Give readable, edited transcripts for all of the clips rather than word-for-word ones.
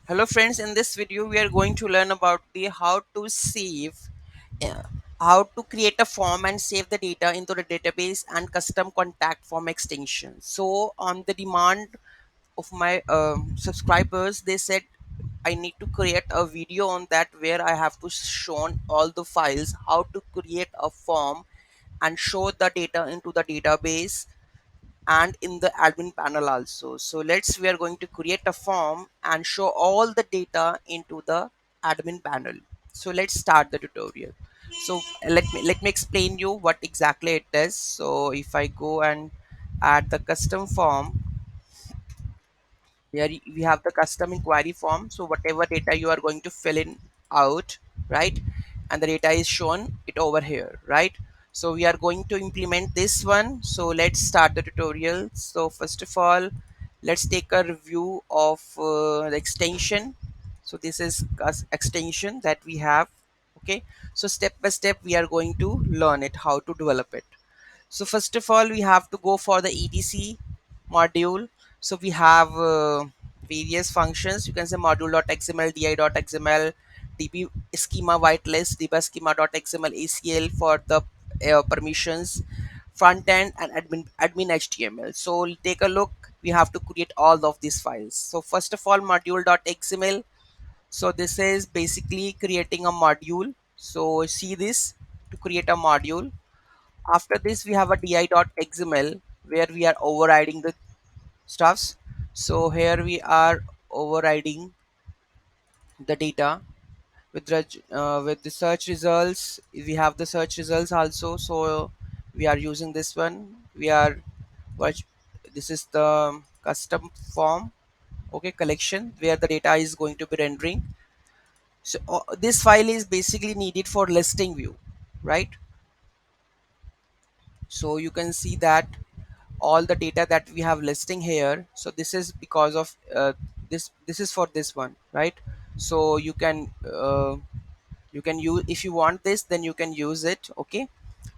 Hello friends, in this video we are going to learn about the uh, how to create a form and save the data into the database and custom contact form extension. So on the demand of my subscribers, they said I need to create a video on that where I have to show all the files, how to create a form and show the data into the database and in the admin panel also. So we are going to create a form and show all the data into the admin panel. So let's start the tutorial. So let me explain you what exactly it is. So if I go and add the custom form, here we have the custom inquiry form. So whatever data you are going to fill in out, right, and the data is shown it over here, right? So we are going to implement this one. So let's start the tutorial. So first of all, let's take a review of the extension. So this is extension that we have. Okay, so step by step we are going to learn it, how to develop it. So first of all, we have to go for the etc module. So we have various functions. You can say module.xml, di.xml, db schema whitelist, db schema.xml, acl for the permissions, front end, and admin html. So we'll take a look. We have to create all of these files. So first of all, module.xml. So this is basically creating a module. So see this, to create a module. After this, we have a di.xml where we are overriding the stuffs. So here we are overriding the data with the search results. We have the search results also. So we are using this one. We are watch. This is the custom form. Okay, collection where the data is going to be rendering. So this file is basically needed for listing view, right? So you can see that all the data that we have listing here. So this is because of this is for this one, right? So you can use, if you want this then you can use it. Okay,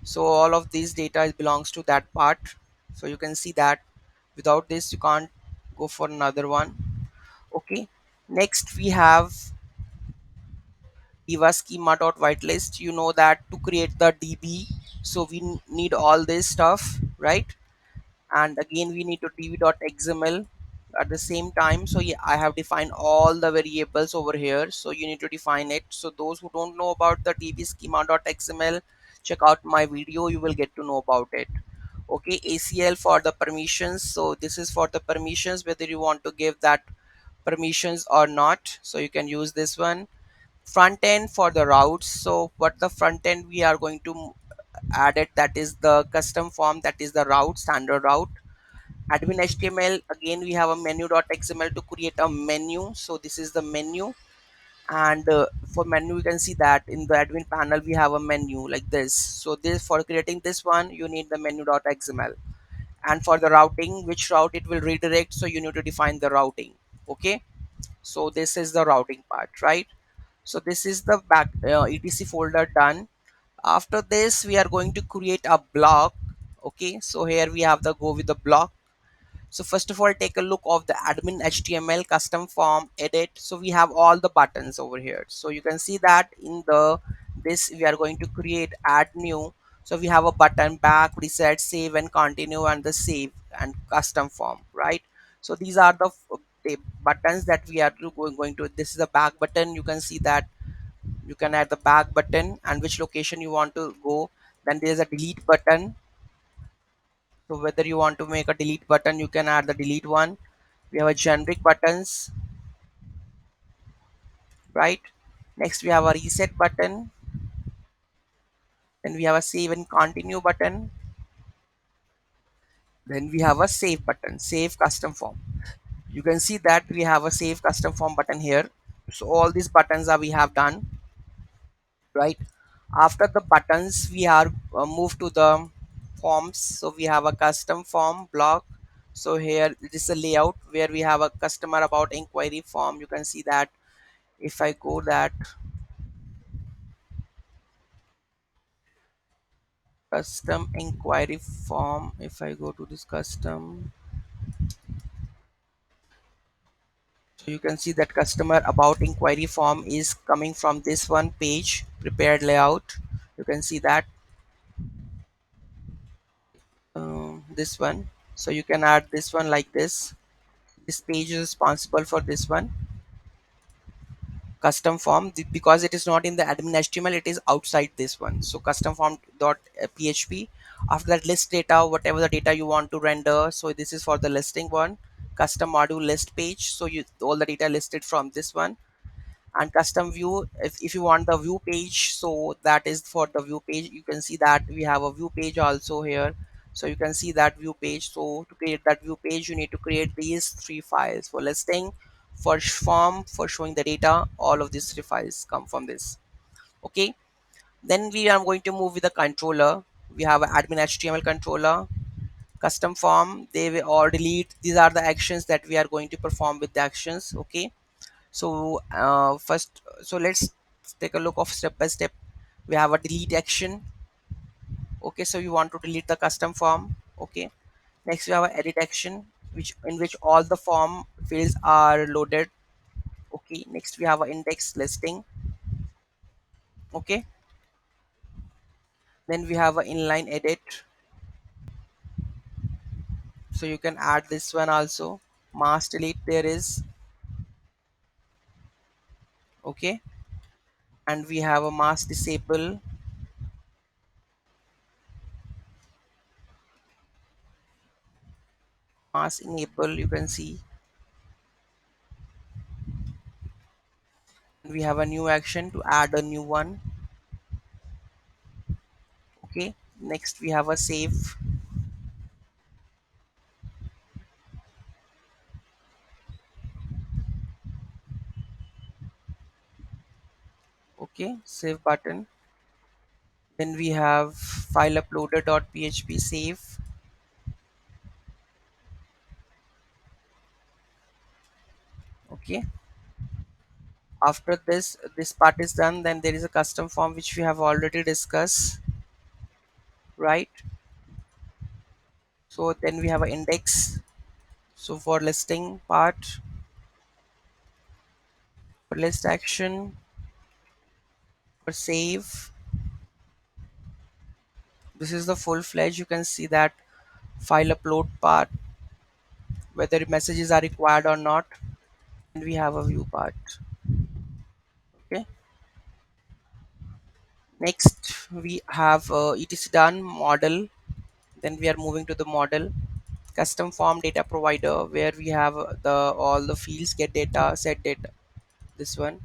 so all of these data belongs to that part. So you can see that without this you can't go for another one. Okay, next we have diva schema dot whitelist. You know that to create the db, so we need all this stuff, right? And again we need to db.xml at the same time. So yeah, I have defined all the variables over here, so you need to define it. So those who don't know about the db schema.xml, check out my video, you will get to know about it. Okay, acl for the permissions. So this is for the permissions, whether you want to give that permissions or not, so you can use this one. Front end for the routes. So what the front end we are going to add it, that is the custom form, that is the route, standard route. Admin html, again we have a menu.xml to create a menu. So this is the menu. And for menu you can see that in the admin panel we have a menu like this. So this, for creating this one, you need the menu.xml. And for the routing, which route it will redirect, so you need to define the routing. Okay, so this is the routing part, right? So this is the back etc folder done. After this we are going to create a block. Okay, so here we have the go with the block. So first of all, take a look of the admin html custom form edit. So we have all the buttons over here. So you can see that in the this we are going to create add new. So we have a button, back, reset, save and continue, and the save and custom form, right? So these are the buttons that we are going to. This is the back button. You can see that you can add the back button and which location you want to go. Then there's a delete button. So whether you want to make a delete button, you can add the delete one. We have a generic buttons, right? Next we have a reset button. Then we have a save and continue button. Then we have a save button, save custom form. You can see that we have a save custom form button here. So all these buttons are we have done, right? After the buttons we are moved to the forms. So we have a custom form block. So here it is a layout where we have a customer about inquiry form. You can see that if I go that custom inquiry form, if I go to this custom, So you can see that customer about inquiry form is coming from this one page, prepared layout. You can see that this one. So you can add this one like this. This page is responsible for this one custom form because it is not in the admin HTML, it is outside this one. So custom form dot php. After that, list data, whatever the data you want to render. So this is for the listing one. Custom module list page. So you all the data listed from this one. And custom view, if you want the view page, so that is for the view page. You can see that we have a view page also here. So you can see that view page. So to create that view page, you need to create these three files for listing, for form, for showing the data. All of these three files come from this. Okay, then we are going to move with the controller. We have an admin HTML controller, custom form, they will or delete. These are the actions that we are going to perform with the actions. Okay, so first, so let's take a look of step by step. We have a delete action. Okay, so you want to delete the custom form. Okay, next we have a edit action, which in which all the form fields are loaded. Okay, next we have a index listing. Okay, then we have a inline edit, so you can add this one also. Mass delete there is. Okay, and we have a mass disable, mass enable, you can see. We have a new action to add a new one. Okay, next we have a save. Okay, save button. Then we have file uploader.php save. Okay, after this part is done, then there is a custom form which we have already discussed, right? So then we have an index. So for listing part, for list action, for save, this is the full-fledged. You can see that file upload part, whether messages are required or not. And we have a view part. Okay, next we have etc done model. Then we are moving to the model custom form data provider, where we have the all the fields get data, set data, this one.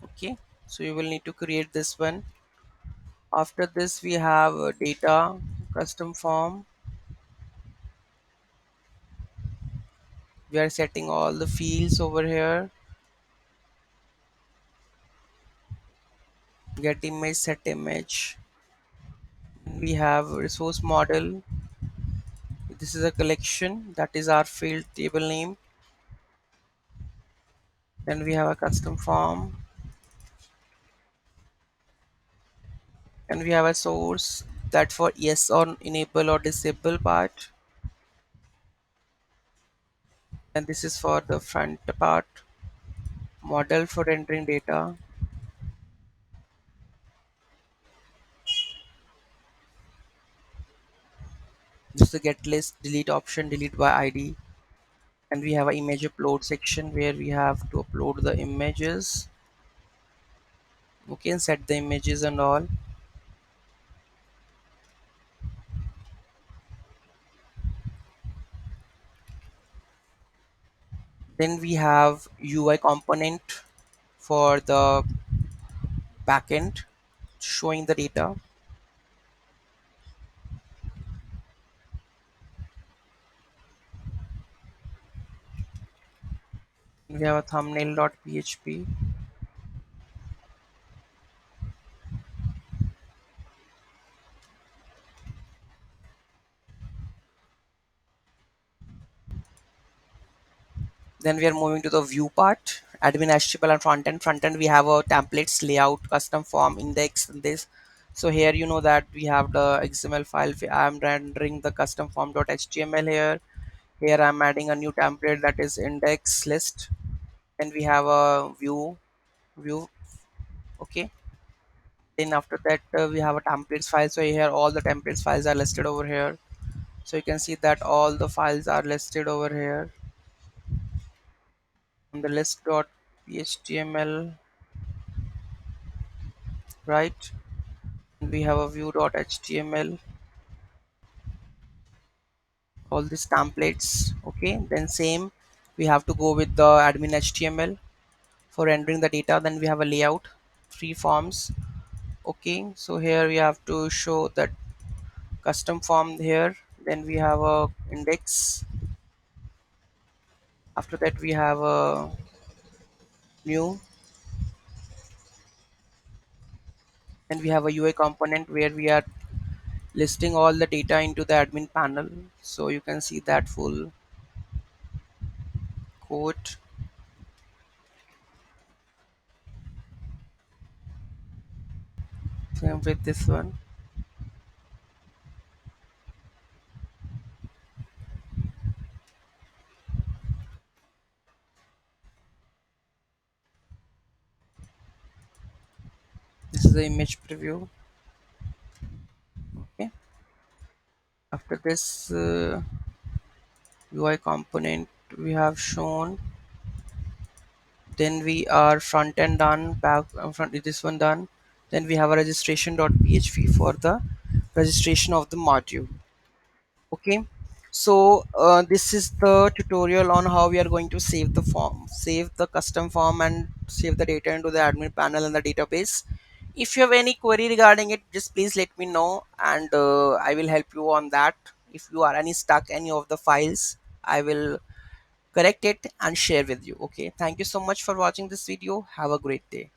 Okay, so you will need to create this one. After this we have data custom form. We are setting all the fields over here. Get image, set image. We have resource model. This is a collection, that is our field table name. Then we have a custom form, and we have a source, that for yes or enable or disable part. And this is for the front part, model for entering data. This is the get list delete option, delete by id. And we have an image upload section, where we have to upload the images. Okay, and set the images and all. Then we have UI component for the backend, showing the data. We have a thumbnail.php. Then we are moving to the view part, admin HTML and front end. Front end we have a templates, layout, custom form, index, and this. So here you know that we have the XML file. I'm rendering the custom form.html here. Here I'm adding a new template, that is index list. Then we have a view. Okay. Then after that we have a templates file. So here all the templates files are listed over here. So you can see that all the files are listed over here on the list.html, right? We have a view.html, all these templates. Okay, then same, we have to go with the admin html for rendering the data. Then we have a layout, three forms. Okay, so here we have to show that custom form here. Then we have a index. After that we have a new. Then we have a ui component where we are listing all the data into the admin panel. So you can see that full code. Same with this one. This is the image preview. Okay, after this ui component we have shown. Then we are front end done, back front this one done. Then we have a registration.php for the registration of the module. Okay, so this is the tutorial on how we are going to save the form, save the custom form, and save the data into the admin panel and the database. If you have any query regarding it, just please let me know, and I will help you on that. If you are any stuck any of the files, I will correct it and share with you. Okay, thank you so much for watching this video. Have a great day.